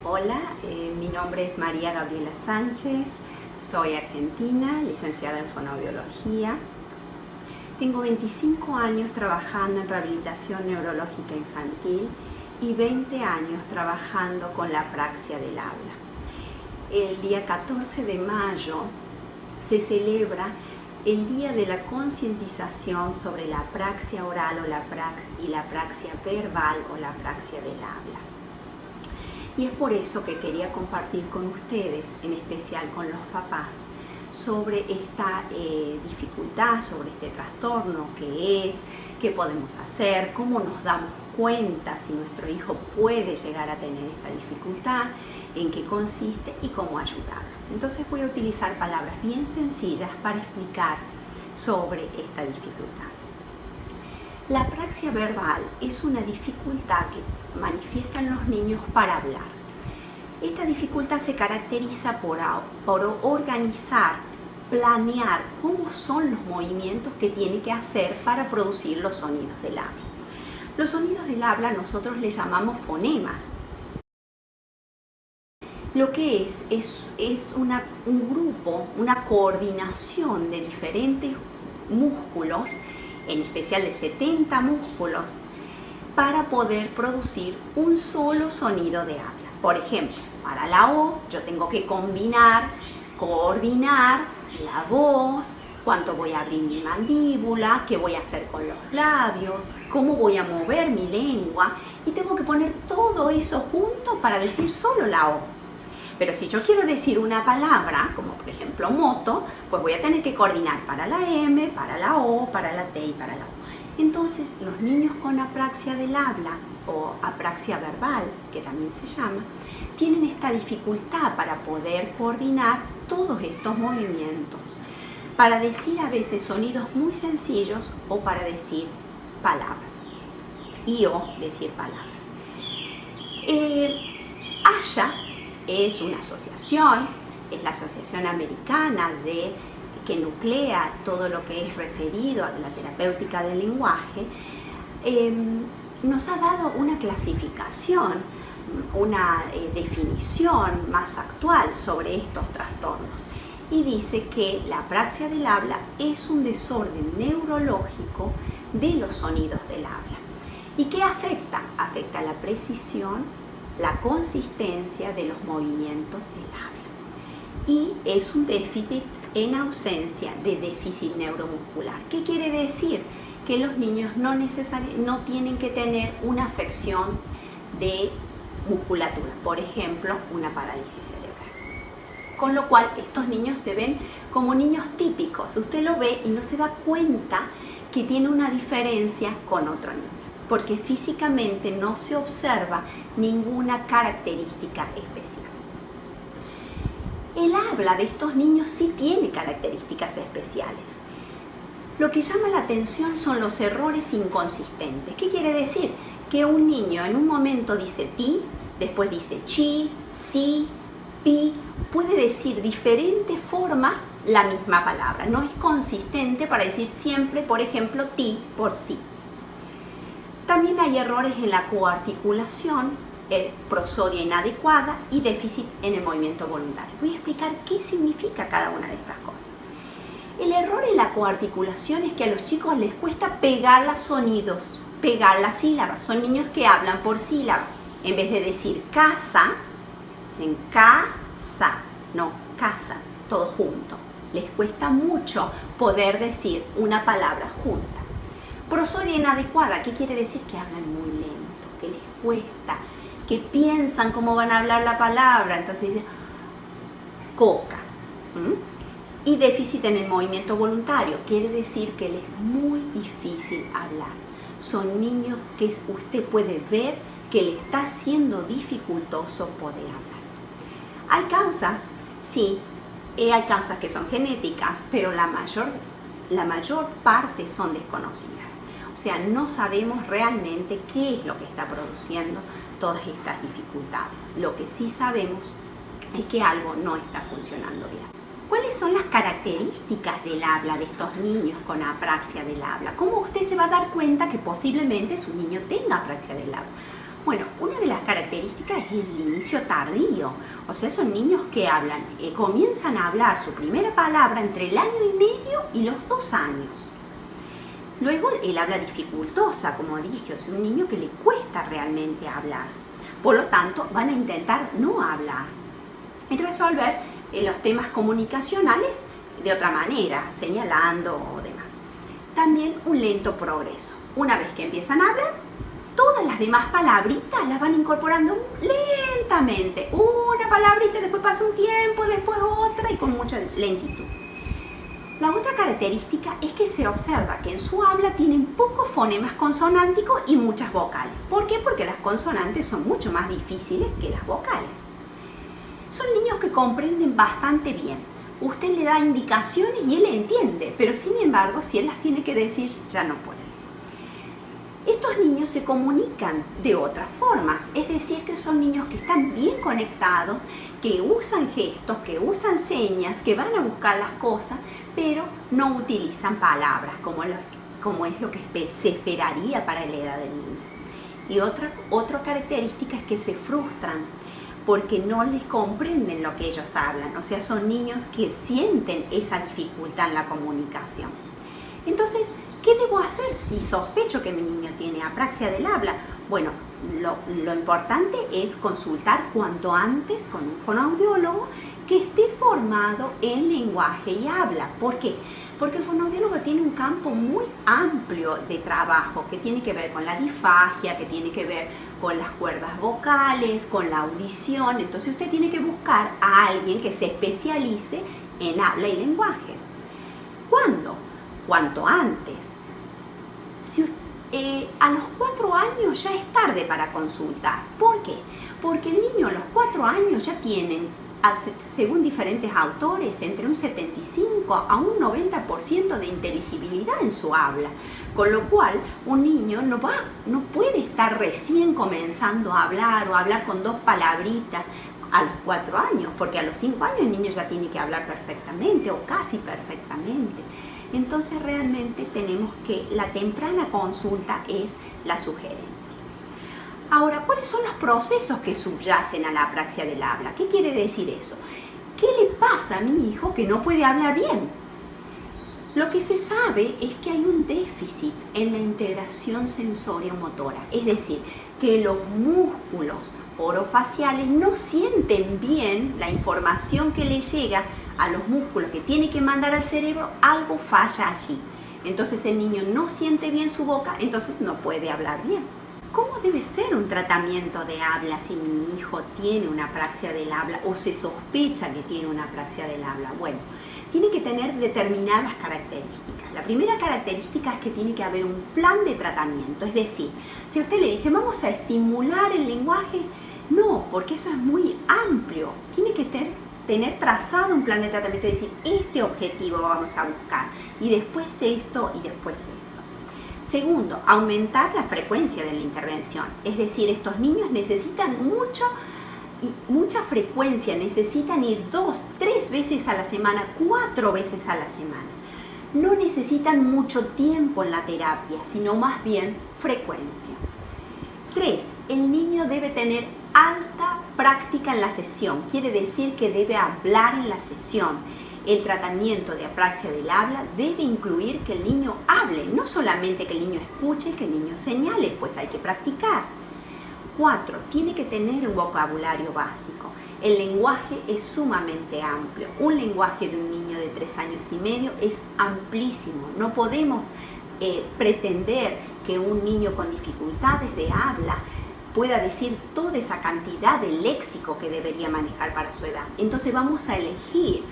Hola, mi nombre es María Gabriela Sánchez, soy argentina, licenciada en fonoaudiología. Tengo 25 años trabajando en rehabilitación neurológica infantil y 20 años trabajando con la apraxia del habla. El día 14 de mayo se celebra el Día de la Concientización sobre la apraxia oral y la apraxia verbal o la apraxia del habla. Y es por eso que quería compartir con ustedes, en especial con los papás, sobre esta dificultad, sobre este trastorno, qué es, qué podemos hacer, cómo nos damos cuenta si nuestro hijo puede llegar a tener esta dificultad, en qué consiste y cómo ayudarlos. Entonces voy a utilizar palabras bien sencillas para explicar sobre esta dificultad. La apraxia verbal es una dificultad que manifiestan los niños para hablar. Esta dificultad se caracteriza por organizar, planear cómo son los movimientos que tiene que hacer para producir los sonidos del habla. Los sonidos del habla nosotros le llamamos fonemas. Lo que es un grupo, una coordinación de diferentes músculos, en especial de 70 músculos, para poder producir un solo sonido de habla. Por ejemplo, para la O yo tengo que coordinar la voz, cuánto voy a abrir mi mandíbula, qué voy a hacer con los labios, cómo voy a mover mi lengua, y tengo que poner todo eso junto para decir solo la O. Pero si yo quiero decir una palabra, como por ejemplo moto, pues voy a tener que coordinar para la M, para la O, para la T y para la U. Entonces, los niños con apraxia del habla o apraxia verbal, que también se llama, tienen esta dificultad para poder coordinar todos estos movimientos, para decir a veces sonidos muy sencillos o para decir palabras o decir palabras. ASHA es una asociación, es la asociación americana que nuclea todo lo que es referido a la terapéutica del lenguaje. Nos ha dado una clasificación, una definición más actual sobre estos trastornos y dice que la apraxia del habla es un desorden neurológico de los sonidos del habla. ¿Y qué afecta? Afecta la precisión, la consistencia de los movimientos del habla. Y es un déficit en ausencia de déficit neuromuscular. ¿Qué quiere decir? Que los niños no tienen que tener una afección de musculatura, por ejemplo, una parálisis cerebral. Con lo cual, estos niños se ven como niños típicos. Usted lo ve y no se da cuenta que tiene una diferencia con otro niño, porque físicamente no se observa ninguna característica especial. El habla de estos niños sí tiene características especiales. Lo que llama la atención son los errores inconsistentes. ¿Qué quiere decir? Que un niño en un momento dice ti, después dice chi, si, pi, puede decir diferentes formas la misma palabra. No es consistente para decir siempre, por ejemplo, ti por sí. También hay errores en la coarticulación, prosodia inadecuada y déficit en el movimiento voluntario. Voy a explicar qué significa cada una de estas cosas. El error en la coarticulación es que a los chicos les cuesta pegar los sonidos, pegar las sílabas. Son niños que hablan por sílaba. En vez de decir casa, dicen casa, no casa, todo junto. Les cuesta mucho poder decir una palabra junta. Prosodia inadecuada, ¿qué quiere decir? Que hablan muy lento, que les cuesta, que piensan cómo van a hablar la palabra. Entonces dicen coca. Y déficit en el movimiento voluntario, quiere decir que les es muy difícil hablar. Son niños que usted puede ver que le está siendo dificultoso poder hablar. Hay causas, sí, hay causas que son genéticas, pero la mayor parte son desconocidas. O sea, no sabemos realmente qué es lo que está produciendo todas estas dificultades. Lo que sí sabemos es que algo no está funcionando bien. ¿Cuáles son las características del habla de estos niños con apraxia del habla? ¿Cómo usted se va a dar cuenta que posiblemente su niño tenga apraxia del habla? Bueno, una de las características es el inicio tardío. O sea, son niños que hablan, comienzan a hablar su primera palabra entre el año y medio y los 2 años. Luego el habla dificultosa, como dije, es un niño que le cuesta realmente hablar. Por lo tanto, van a intentar no hablar y resolver los temas comunicacionales de otra manera, señalando o demás. También un lento progreso. Una vez que empiezan a hablar, todas las demás palabritas las van incorporando lentamente. Una palabrita, después pasa un tiempo, después otra y con mucha lentitud. La otra característica es que se observa que en su habla tienen pocos fonemas consonánticos y muchas vocales. ¿Por qué? Porque las consonantes son mucho más difíciles que las vocales. Son niños que comprenden bastante bien. Usted le da indicaciones y él entiende, pero sin embargo, si él las tiene que decir, ya no puede. Estos niños se comunican de otras formas, es decir, que son niños que están bien conectados, que usan gestos, que usan señas, que van a buscar las cosas, pero no utilizan palabras como es lo que se esperaría para la edad del niño. Y otra característica es que se frustran porque no les comprenden lo que ellos hablan, o sea, son niños que sienten esa dificultad en la comunicación. Entonces, ¿qué debo hacer si sospecho que mi niño tiene apraxia del habla? Bueno, lo importante es consultar cuanto antes con un fonoaudiólogo que esté formado en lenguaje y habla. ¿Por qué? Porque el fonoaudiólogo tiene un campo muy amplio de trabajo que tiene que ver con la disfagia, que tiene que ver con las cuerdas vocales, con la audición. Entonces usted tiene que buscar a alguien que se especialice en habla y lenguaje. ¿Cuándo? Cuanto antes. A los 4 años ya es tarde para consultar. ¿Por qué? Porque el niño a los 4 años ya tienen, según diferentes autores, entre un 75 a un 90% de inteligibilidad en su habla. Con lo cual, un niño no puede estar recién comenzando a hablar o hablar con 2 palabritas a los 4 años, porque a los 5 años el niño ya tiene que hablar perfectamente o casi perfectamente. Entonces realmente tenemos que la temprana consulta es la sugerencia. Ahora, ¿cuáles son los procesos que subyacen a la apraxia del habla? ¿Qué quiere decir eso? ¿Qué le pasa a mi hijo que no puede hablar bien? Lo que se sabe es que hay un déficit en la integración sensorio-motora, es decir, que los músculos orofaciales no sienten bien la información que le llega a los músculos que tiene que mandar al cerebro, algo falla allí. Entonces el niño no siente bien su boca, entonces no puede hablar bien. ¿Cómo debe ser un tratamiento de habla si mi hijo tiene una apraxia del habla o se sospecha que tiene una apraxia del habla? Bueno, tiene que tener determinadas características. La primera característica es que tiene que haber un plan de tratamiento. Es decir, si usted le dice, vamos a estimular el lenguaje, no, porque eso es muy amplio. Tiene que tener trazado un plan de tratamiento y decir, este objetivo vamos a buscar, y después esto, y después esto. Segundo, aumentar la frecuencia de la intervención. Es decir, estos niños necesitan mucha frecuencia, necesitan ir 2, 3 veces a la semana, 4 veces a la semana. No necesitan mucho tiempo en la terapia, sino más bien frecuencia. 3. El niño debe tener alta práctica en la sesión, quiere decir que debe hablar en la sesión. El tratamiento de apraxia del habla debe incluir que el niño hable, no solamente que el niño escuche, que el niño señale, pues hay que practicar. 4. Tiene que tener un vocabulario básico. El lenguaje es sumamente amplio. Un lenguaje de un niño de 3 años y medio es amplísimo. No podemos pretender que un niño con dificultades de habla pueda decir toda esa cantidad de léxico que debería manejar para su edad. Entonces vamos a elegir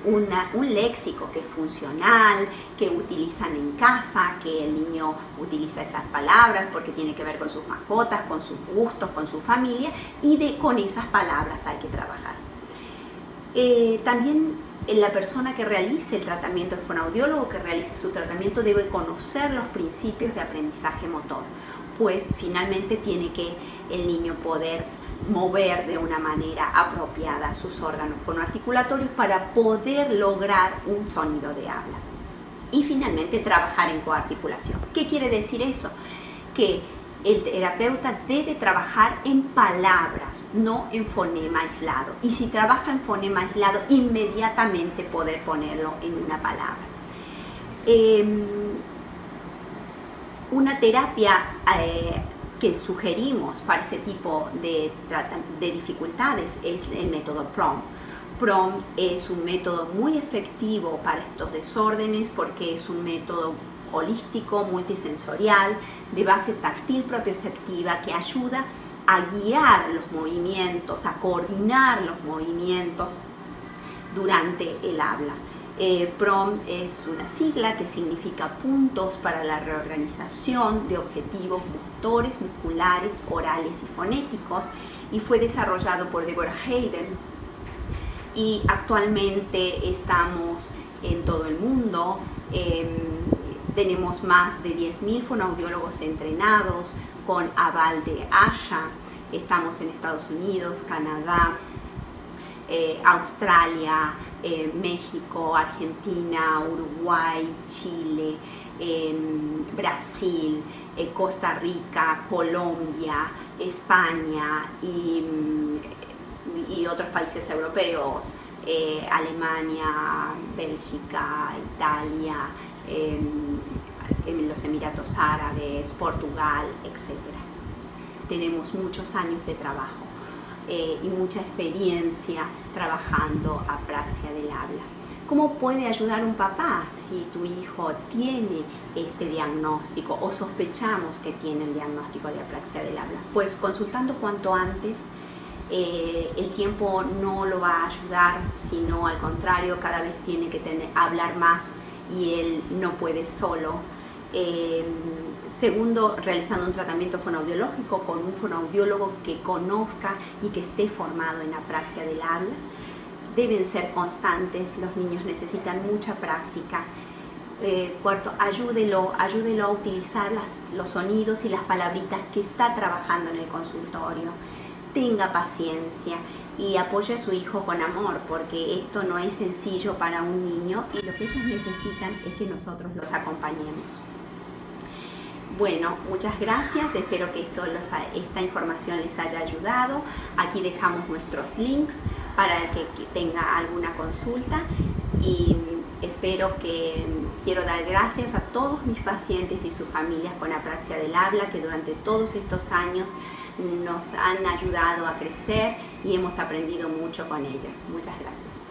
un léxico que es funcional, que utilizan en casa, que el niño utiliza esas palabras porque tiene que ver con sus mascotas, con sus gustos, con su familia, y con esas palabras hay que trabajar. También la persona que realice el tratamiento, el fonoaudiólogo que realice su tratamiento, debe conocer los principios de aprendizaje motor, pues finalmente tiene que el niño poder mover de una manera apropiada sus órganos fonoarticulatorios para poder lograr un sonido de habla. Y finalmente trabajar en coarticulación. ¿Qué quiere decir eso? Que el terapeuta debe trabajar en palabras, no en fonema aislado. Y si trabaja en fonema aislado, inmediatamente poder ponerlo en una palabra. Una terapia que sugerimos para este tipo de dificultades es el método PROM. PROM es un método muy efectivo para estos desórdenes porque es un método holístico, multisensorial, de base táctil propioceptiva que ayuda a guiar los movimientos, a coordinar los movimientos durante el habla. PROM es una sigla que significa puntos para la reorganización de objetivos motores, musculares, orales y fonéticos, y fue desarrollado por Deborah Hayden. Y actualmente estamos en todo el mundo. Tenemos más de 10.000 fonoaudiólogos entrenados con aval de ASHA. Estamos en Estados Unidos, Canadá, Australia, México, Argentina, Uruguay, Chile, Brasil, Costa Rica, Colombia, España y otros países europeos, Alemania, Bélgica, Italia, en los Emiratos Árabes, Portugal, etc. Tenemos muchos años de trabajo y mucha experiencia trabajando apraxia del habla. ¿Cómo puede ayudar un papá si tu hijo tiene este diagnóstico o sospechamos que tiene el diagnóstico de apraxia del habla? Pues consultando cuanto antes. El tiempo no lo va a ayudar, sino al contrario, cada vez tiene que hablar más y él no puede solo. Segundo, realizando un tratamiento fonoaudiológico con un fonoaudiólogo que conozca y que esté formado en apraxia del habla. Deben ser constantes, los niños necesitan mucha práctica. Cuarto, ayúdelo a utilizar los sonidos y las palabritas que está trabajando en el consultorio. Tenga paciencia y apoye a su hijo con amor, porque esto no es sencillo para un niño y lo que ellos necesitan es que nosotros los acompañemos. Bueno, muchas gracias, espero que esta información les haya ayudado. Aquí dejamos nuestros links para el que tenga alguna consulta y quiero dar gracias a todos mis pacientes y sus familias con apraxia del habla que durante todos estos años nos han ayudado a crecer y hemos aprendido mucho con ellos. Muchas gracias.